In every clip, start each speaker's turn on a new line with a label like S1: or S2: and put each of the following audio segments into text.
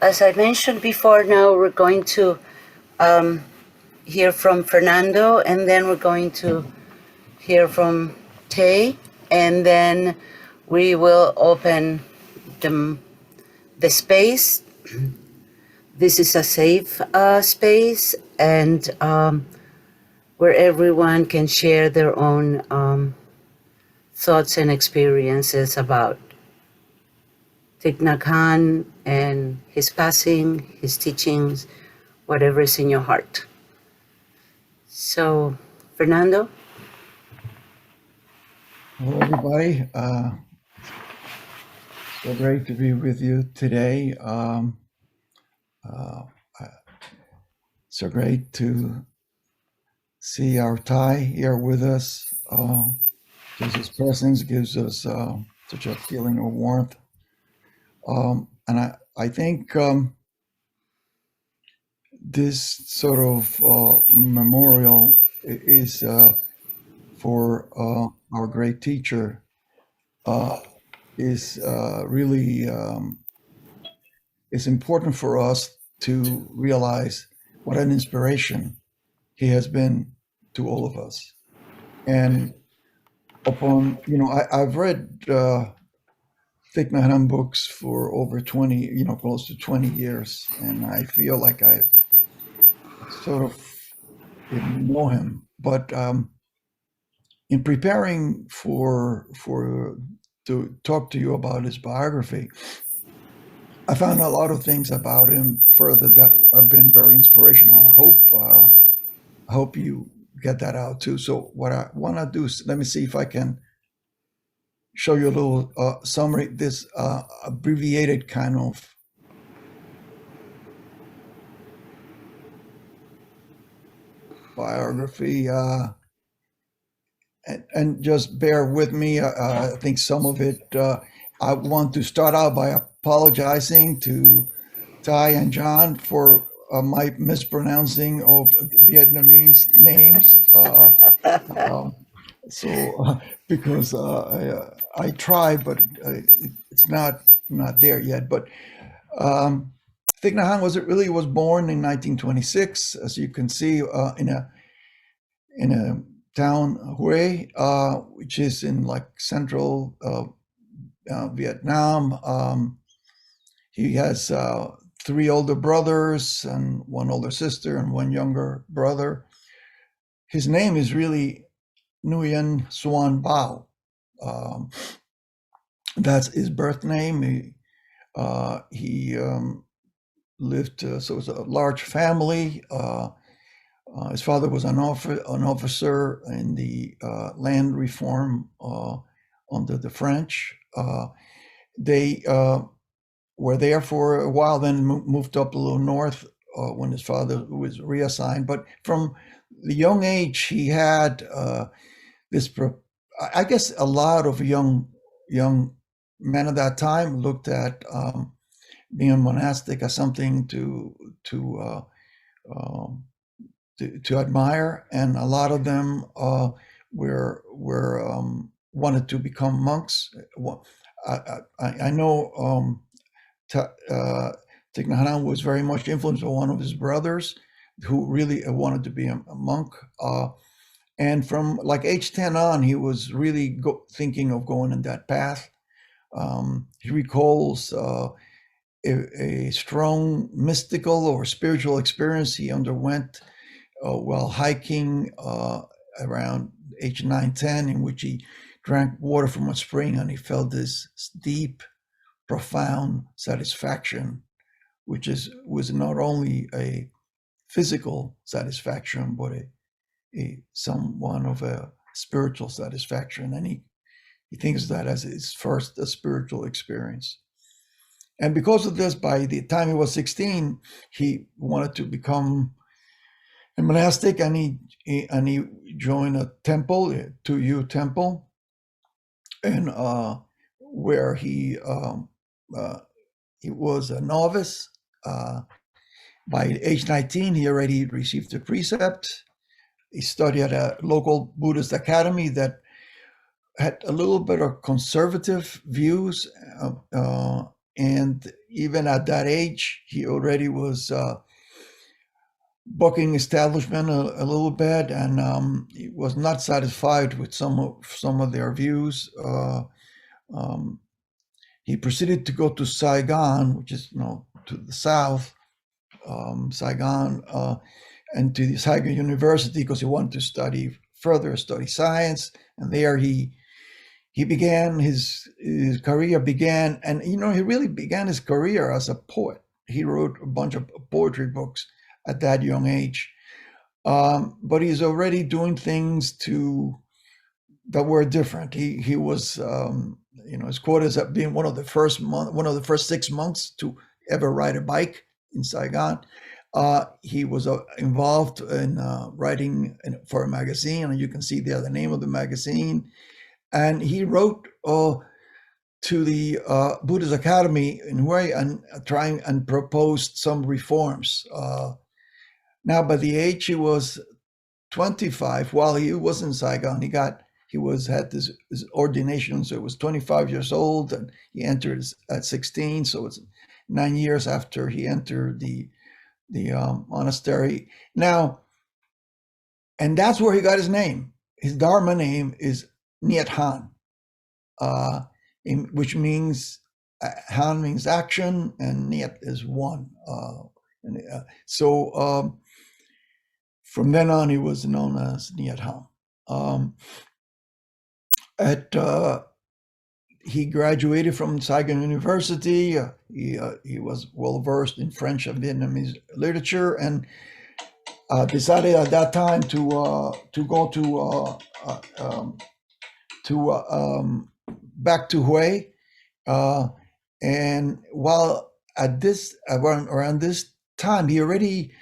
S1: as I mentioned before, now we're going to hear from Fernando, and then we're going to hear from Tay, and then we will open the space. This is a safe space, and where everyone can share their own thoughts and experiences about Thich Nhat Hanh and his passing, his teachings, whatever is in your heart. So, Fernando?
S2: Hello, everybody. So great to be with you today. Uh, so great to see our Thai here with us. Just his presence gives us such a feeling of warmth. And I think this sort of memorial is for our great teacher is really it's important for us to realize what an inspiration he has been to all of us. And I've read Thich Nhat Hanh books for over 20, close to 20 years, and I feel like I sort of know him. But in preparing for to talk to you about his biography, I found a lot of things about him further that have been very inspirational. And I hope you get that out too. So what I want to do is let me see if I can show you a little summary. This abbreviated kind of biography, and just bear with me. I think some of it. I want to start out by apologizing to Ty and John for my mispronouncing of Vietnamese names. Um, because I try, but it's not there yet. But Thich Nhat Hanh was born in 1926, as you can see, in a town Hue, which is in like central Vietnam. He has three older brothers and one older sister and one younger brother. His name is really Nguyen Xuan Bao. Um, that's his birth name. He lived, so it was a large family. His father was an officer in the land reform under the French. They were there for a while, then moved up a little north when his father was reassigned. But from the young age, he had this. I guess a lot of young men at that time looked at being a monastic as something um, to admire, and a lot of them were wanted to become monks. I know Thich Nhat Hanh was very much influenced by one of his brothers, who really wanted to be a monk. And from like age 10 on, he was really thinking of going in that path. He recalls a strong mystical or spiritual experience he underwent while hiking around age 9, 10, in which he drank water from a spring and he felt this deep, profound satisfaction, which was not only a physical satisfaction, but a somewhat of a spiritual satisfaction. And he thinks that as his first spiritual experience. And because of this, by the time he was 16, he wanted to become a monastic, and he joined a temple, a 2U temple, and where he was a novice. By age 19, he already received the precept. He studied at a local Buddhist academy that had a little bit of conservative views, and even at that age, he already was bucking establishment a little bit, and he was not satisfied with some of their views. Um, he proceeded to go to Saigon, which is to the south, Saigon, and to the Saigon University because he wanted to study science, and there he began his career began, and he really began his career as a poet. He wrote a bunch of poetry books at that young age, but he's already doing things that were different. He was his quote is being one of the first 6 months to ever ride a bike in Saigon. He was involved in writing for a magazine, and you can see there the name of the magazine. And he wrote to the Buddhist Academy in Hawaii and trying and proposed some reforms. Now, by the age he was 25, while he was in Saigon, had his ordination, so he was 25 years old, and he entered at 16, so it's 9 years after he entered the monastery. Now, and that's where he got his name. His Dharma name is Nhat Hanh, which means Han means action, and Nhat is one. So from then on, he was known as Nhat Hanh. He graduated from Saigon University. He was well versed in French and Vietnamese literature, and decided at that time to go back to Hue. And while at this around this time, he already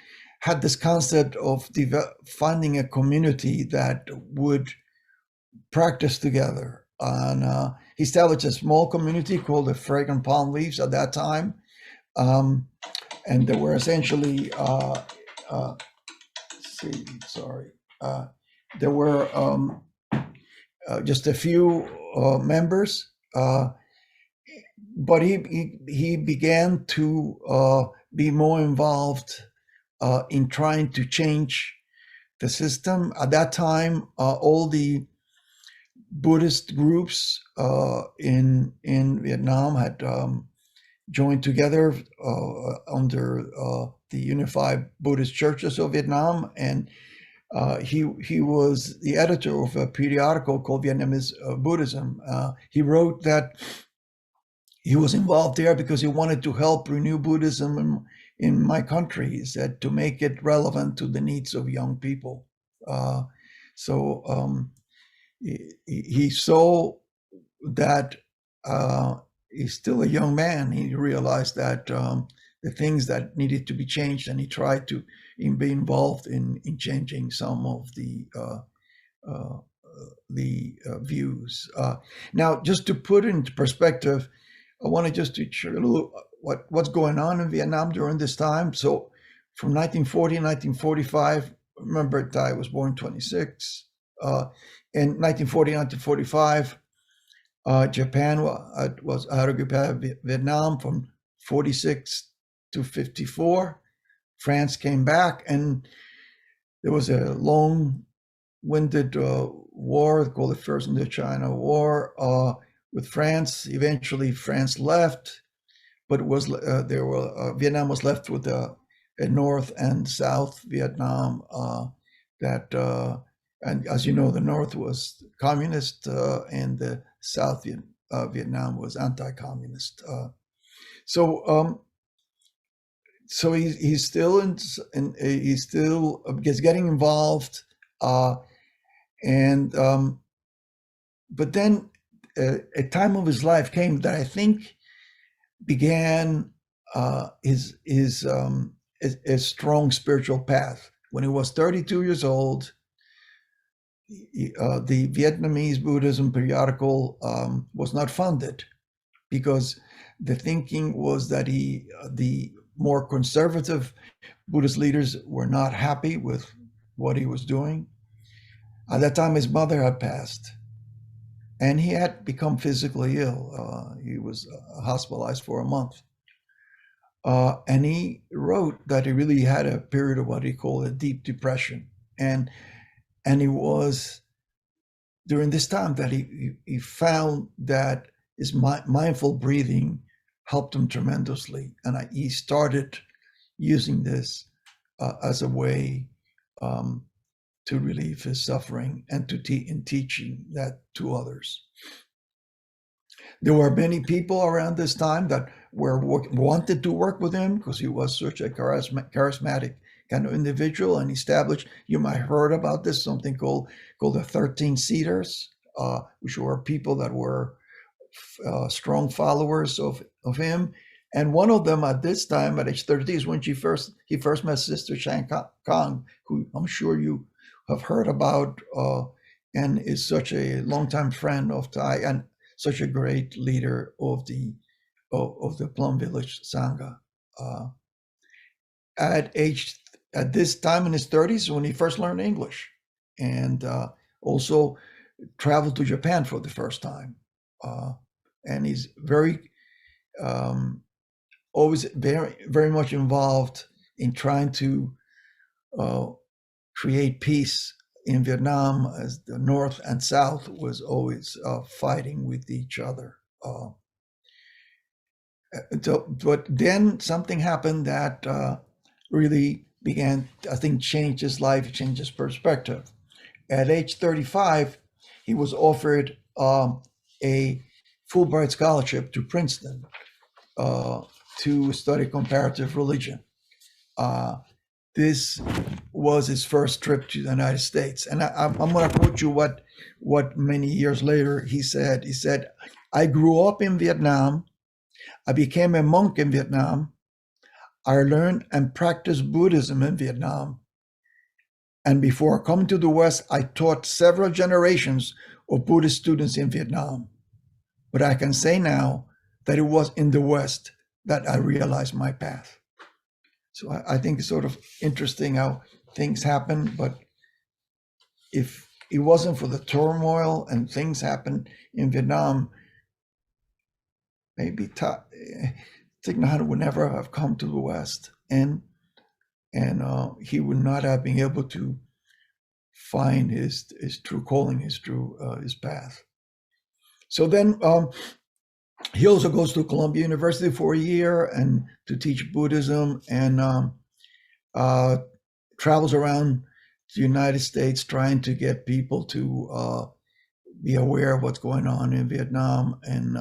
S2: had this concept of finding a community that would practice together. And he established a small community called the Fragrant Palm Leaves at that time. And there were essentially, there were just a few members, but he began to be more involved in trying to change the system. At that time, all the Buddhist groups in Vietnam had joined together under the Unified Buddhist Churches of Vietnam, and he was the editor of a periodical called Vietnamese Buddhism. He wrote that he was involved there because he wanted to help renew Buddhism in my country, he said, to make it relevant to the needs of young people. So he saw that he's still a young man. He realized that the things that needed to be changed, and he tried to be involved in changing some of the views. Now, just to put into perspective, I wanted just to share a little what's going on in Vietnam during this time. So from 1940 to 1945, remember I was born 26. In 1940, 1945, Japan was out of Vietnam from 46 to 54. France came back, and there was a long-winded war called the First Indochina War with France. Eventually, France left, but it was Vietnam was left with a North and South Vietnam. And as you know, the North was communist, and the South Vietnam was anti-communist. So he's still he's still getting involved, and but then a time of his life came that I think began his a strong spiritual path. When he was 32 years old, the Vietnamese Buddhism periodical was not funded because the thinking was that the more conservative Buddhist leaders were not happy with what he was doing. At that time, his mother had passed, and he had become physically ill. He was hospitalized for a month. And he wrote that he really had a period of what he called a deep depression, and it was during this time that he found that his mindful breathing helped him tremendously, and he started using this as a way um, to relieve his suffering and to in teaching that to others. There were many people around this time that wanted to work with him because he was such a charismatic kind of individual and established. You might have heard about this, something called the 13 Seaters, which were people that were strong followers of him. And one of them at this time, at age 30, is when he first met Sister Chan Kong, who I'm sure you have heard about, and is such a longtime friend of Thai and such a great leader of the Plum Village Sangha. At this time in his 30s, when he first learned English, and also traveled to Japan for the first time. And he's very always very much involved in trying to create peace in Vietnam, as the North and South was always fighting with each other. But then something happened that really began, I think, change his life, change his perspective. At age 35, he was offered a Fulbright scholarship to Princeton to study comparative religion. This was his first trip to the United States. And I'm going to quote you what many years later he said. He said, "I grew up in Vietnam. I became a monk in Vietnam. I learned and practiced Buddhism in Vietnam. And before coming to the West, I taught several generations of Buddhist students in Vietnam. But I can say now that it was in the West that I realized my path." So I think it's sort of interesting how things happen. But if it wasn't for the turmoil and things happened in Vietnam, maybe Thich Nhat Hanh would never have come to the West, and he would not have been able to find his true calling, his path. So then he also goes to Columbia University for a year and to teach Buddhism, and travels around the United States trying to get people to be aware of what's going on in Vietnam, and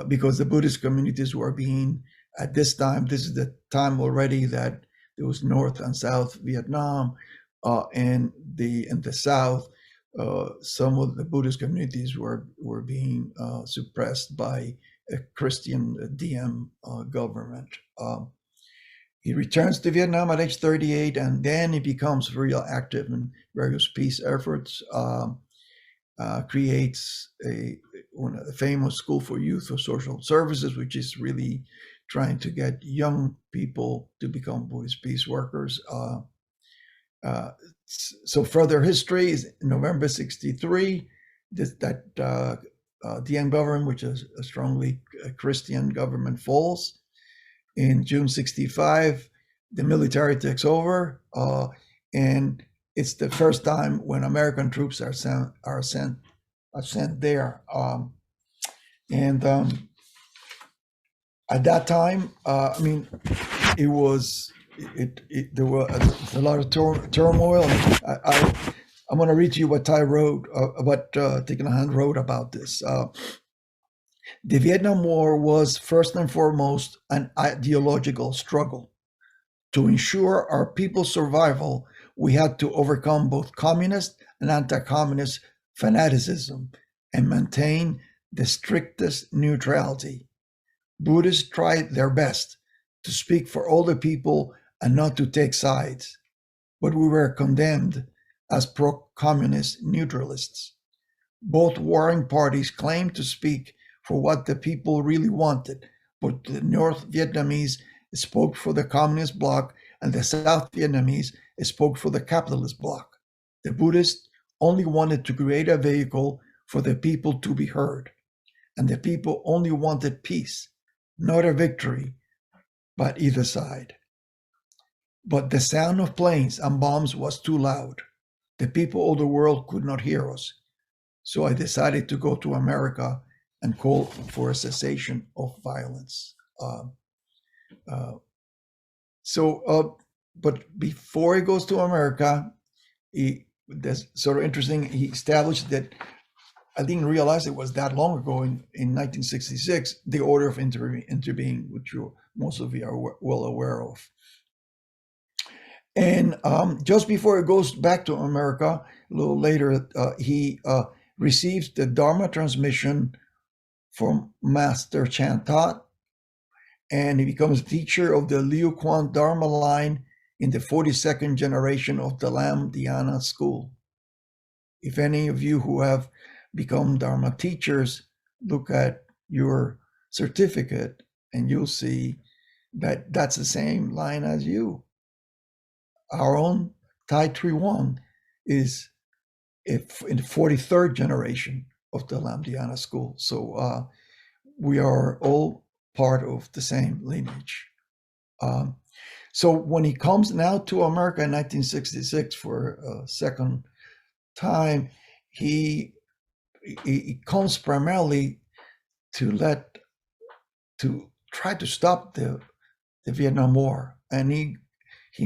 S2: because the Buddhist communities were being, at this time, this is the time already that there was North and South Vietnam, and in the South, some of the Buddhist communities were being suppressed by a Christian DM government. He returns to Vietnam at age 38, and then he becomes real active in various peace efforts. Creates a famous School for Youth of Social Services, which is really trying to get young people to become Buddhist peace workers. So further history is November 63, that DM government, which is a strongly Christian government, falls. In June 65, the military takes over, and it's the first time when American troops are sent there. At that time, I mean, there was a lot of turmoil. I'm going to read to you what what Thich Nhat Hanh wrote about this. The Vietnam War was first and foremost an ideological struggle. To ensure our people's survival, we had to overcome both communist and anti-communist fanaticism and maintain the strictest neutrality. Buddhists tried their best to speak for all the people and not to take sides, but we were condemned as pro-communist neutralists. Both warring parties claimed to speak for what the people really wanted, but the North Vietnamese spoke for the Communist bloc and the South Vietnamese spoke for the capitalist bloc. The Buddhists only wanted to create a vehicle for the people to be heard, and the people only wanted peace, not a victory, by either side. But the sound of planes and bombs was too loud. The people of the world could not hear us. So I decided to go to America and call for a cessation of violence. Uh, but before he goes to America, that's sort of interesting. He established that, I didn't realize it was that long ago, in 1966, the order of interbeing, which most of you are well aware of. And just before he goes back to America, a little later, he receives the Dharma transmission from Master Thich Nhat Hanh, and he becomes teacher of the Liu Quan Dharma line in the 42nd generation of the Lam Dhyana school. If any of you who have become Dharma teachers look at your certificate, and you'll see that that's the same line as you. Our own Tai Tri Wang is in the 43rd generation of the Lam Dhyana school. So we are all part of the same lineage. So when he comes now to America in 1966 for a second time, he comes primarily to try to stop the Vietnam War, and he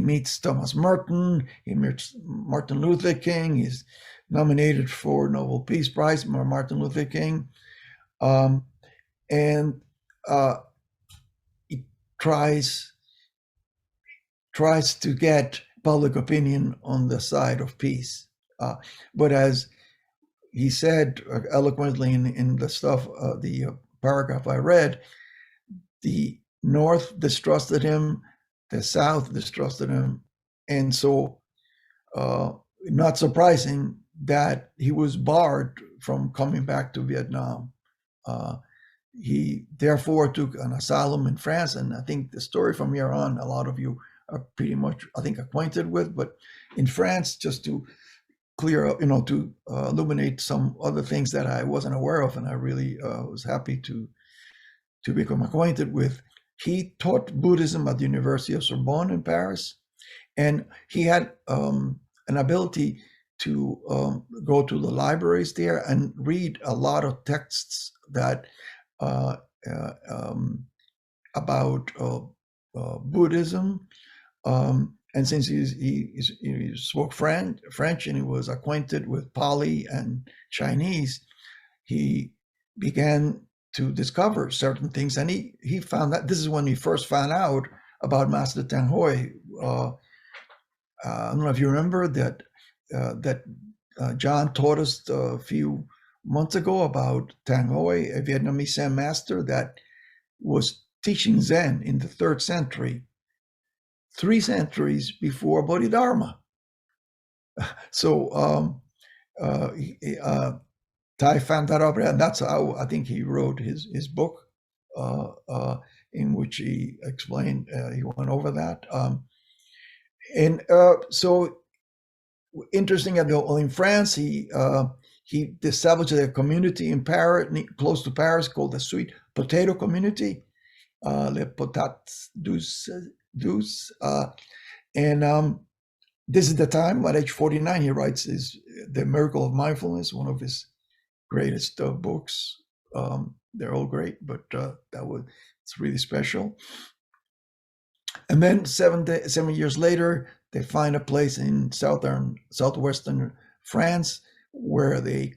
S2: meets Thomas Merton, he meets Martin Luther King. He's nominated for Nobel Peace Prize by Martin Luther King, and he tries to get public opinion on the side of peace. But as he said eloquently in the stuff, the paragraph I read, the North distrusted him, the South distrusted him, and so not surprising that he was barred from coming back to Vietnam. He therefore took an asylum in France, and I think the story from here on, a lot of you are pretty much, I think, acquainted with. But in France, just to clear up, to illuminate some other things that I wasn't aware of, and I really was happy to become acquainted with. He taught Buddhism at the University of Sorbonne in Paris, and he had an ability to go to the libraries there and read a lot of texts that about Buddhism. And since he spoke French and he was acquainted with Pali and Chinese, he began to discover certain things. And he found that this is when he first found out about Master Tang Hoi. I don't know if you remember that John taught us a few months ago about Tang Hoi, a Vietnamese Zen master that was teaching Zen in the 3rd century, 3 centuries before Bodhidharma. So Tai found that out, and that's how I think he wrote his book, in which he explained, he went over that. And so interesting, in France, he established a community in Paris, close to Paris, called the Sweet Potato Community, Les Patates Douces. And this is the time, at age 49, he writes The Miracle of Mindfulness, one of his greatest books. They're all great, but it's really special. And then 7 years later, they find a place in southwestern France where they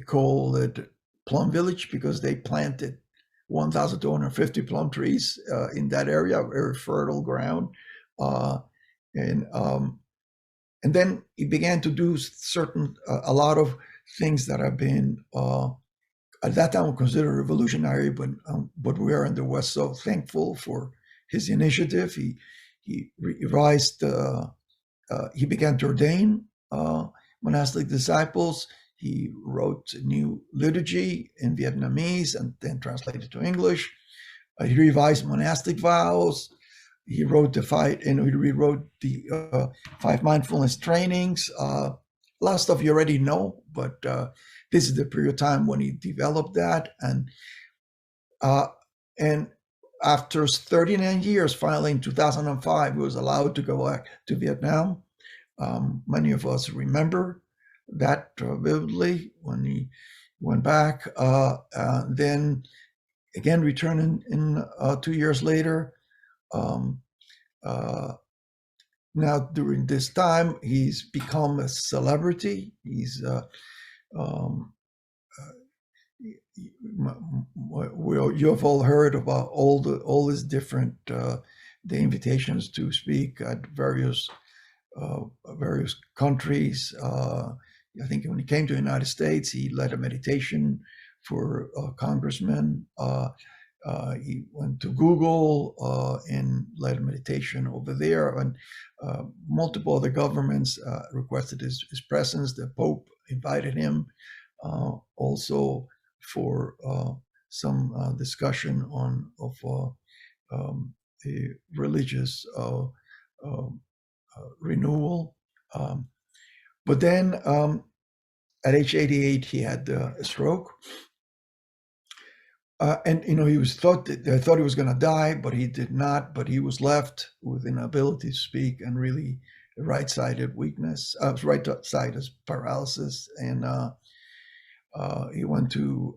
S2: call it Plum Village, because they planted 1,250 plum trees in that area, very fertile ground. And then he began to do a lot of things that have been at that time considered revolutionary, but we are in the West so thankful for his initiative. He revised. He began to ordain monastic disciples. He wrote a new liturgy in Vietnamese and then translated to English. He revised monastic vows. He wrote he rewrote the 5 mindfulness trainings. A lot of stuff you already know, but this is the period of time when he developed that. And after 39 years, finally in 2005, he was allowed to go back to Vietnam. Many of us remember that vividly when he went back. Then again, returned in 2 years later. Um, Now, during this time, he's become a celebrity. He's um, you've all heard about all his different the invitations to speak at various countries. I think when he came to the United States, he led a meditation for congressmen. He went to Google and led a meditation over there, and multiple other governments requested his presence. The Pope invited him also for some discussion of the religious renewal. But then at age 88, he had a stroke. And he was they thought he was going to die, but he did not. But he was left with inability to speak and really right-sided weakness, right-sided paralysis. And he went to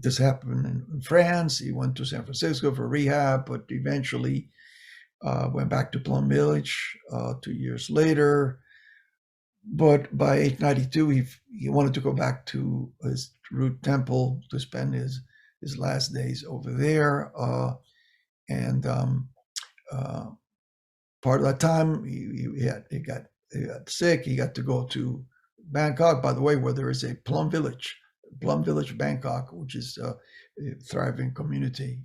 S2: this happened in France. He went to San Francisco for rehab, but eventually went back to Plum Village 2 years later. But by age 92, he wanted to go back to his root temple to spend his last days over there. And part of that time, he got sick. He got to go to Bangkok, by the way, where there is a Plum Village, Bangkok, which is a thriving community.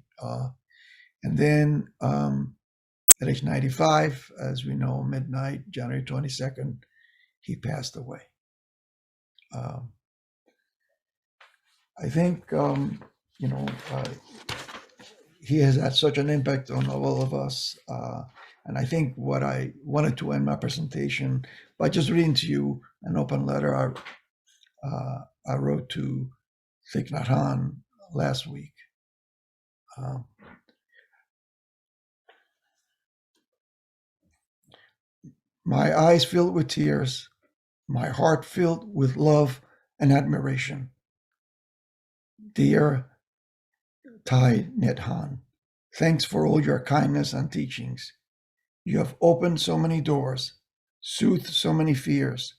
S2: And then at age 95, as we know, midnight, January 22nd, he passed away. I think, he has had such an impact on all of us. And I think what I wanted to end my presentation by just reading to you an open letter I wrote to Thich Nhat Hanh last week. My eyes filled with tears, my heart filled with love and admiration. Dear Thich Nhat Hanh, thanks for all your kindness and teachings. You have opened so many doors, soothed so many fears,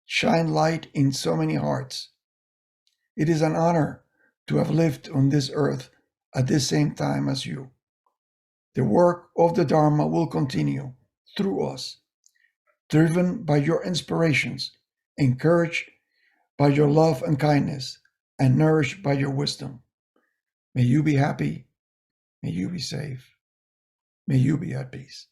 S2: shined light in so many hearts. It is an honor to have lived on this earth at the same time as you. The work of the Dharma will continue through us, driven by your inspirations, encouraged by your love and kindness, and nourished by your wisdom. May you be happy. May you be safe. May you be at peace.